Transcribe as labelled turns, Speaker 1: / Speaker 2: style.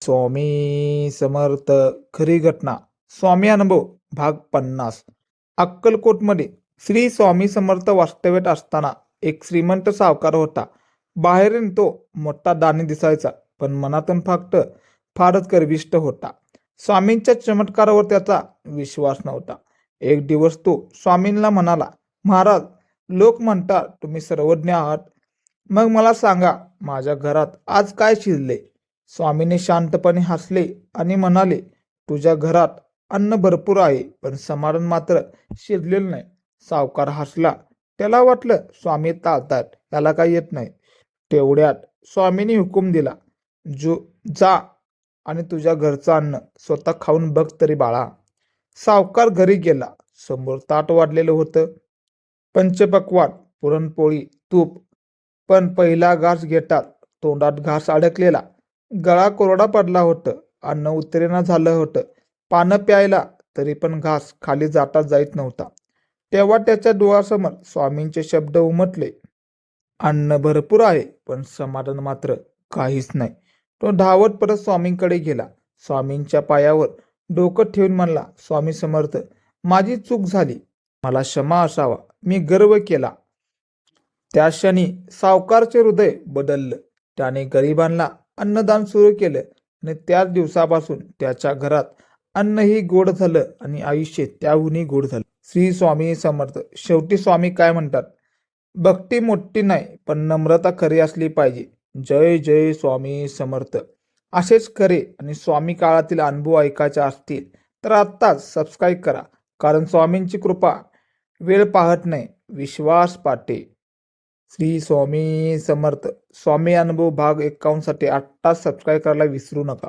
Speaker 1: स्वामी समर्थ. खरी घटना. स्वामी अनुभव भाग 50. अक्कलकोटमध्ये श्री स्वामी समर्थ वास्तव्यात असताना एक श्रीमंत सावकार होता. बाहेरून तो मोठा दानी दिसायचा, पण मनातून फक्त फारच गर्विष्ठ होता. स्वामींच्या चमत्कारावर त्याचा विश्वास नव्हता. एक दिवस तो स्वामींना म्हणाला, महाराज, लोक म्हणतात तुम्ही सर्वज्ञ आहात. मग मला सांगा, माझ्या घरात आज काय शिजले? स्वामीने शांतपणे हसले आणि म्हणाले, तुझ्या घरात अन्न भरपूर आहे, पण समाधान मात्र शिजलेलं नाही. सावकार हसला. त्याला वाटलं स्वामी टाळतात, त्याला काही येत नाही. तेवढ्यात स्वामीने हुकूम दिला, जा आणि तुझ्या घरचं अन्न स्वतः खाऊन बघ तरी बाळा. सावकार घरी गेला. समोर ताट वाढलेलं होतं. पंचपक्वान्न, पुरणपोळी, तूप. पण पहिला घास घेतात तोंडात घास अडकलेला. गळा कोरडा पडला होतं. अन्न उतरेना झालं होतं. पानं प्यायला तरी पण घास खाली जाता जात नव्हता. तेव्हा त्याच्या डोळ्यासमोर स्वामींचे शब्द उमटले, अन्न भरपूर आहे, पण समाधान मात्र काहीच नाही. तो धावत परत स्वामींकडे गेला. स्वामींच्या पायावर डोकं ठेवून म्हणला, स्वामी समर्थ, माझी चूक झाली, मला क्षमा असावा, मी गर्व केला. त्या क्षणी सावकारचे हृदय बदललं. त्याने गरिबांना अन्नदान सुरू केलं आणि त्याच दिवसापासून त्याच्या घरात अन्नही गोड झालं आणि आयुष्य त्याहूनही गोड झालं. श्री स्वामी समर्थ. शेवटी स्वामी काय म्हणतात, भक्ती मोठी नाही, पण नम्रता खरी असली पाहिजे. जय जय स्वामी समर्थ. असेच खरे आणि स्वामी काळातील अनुभव ऐकायचे असतील तर आत्ताच सबस्क्राईब करा, कारण स्वामींची कृपा वेळ पाहत नाही, विश्वास पाहते. श्री स्वामी समर्थ. स्वामी अनुभव भाग 51 साठी आत्ताच सबस्क्राईब करायला विसरू नका.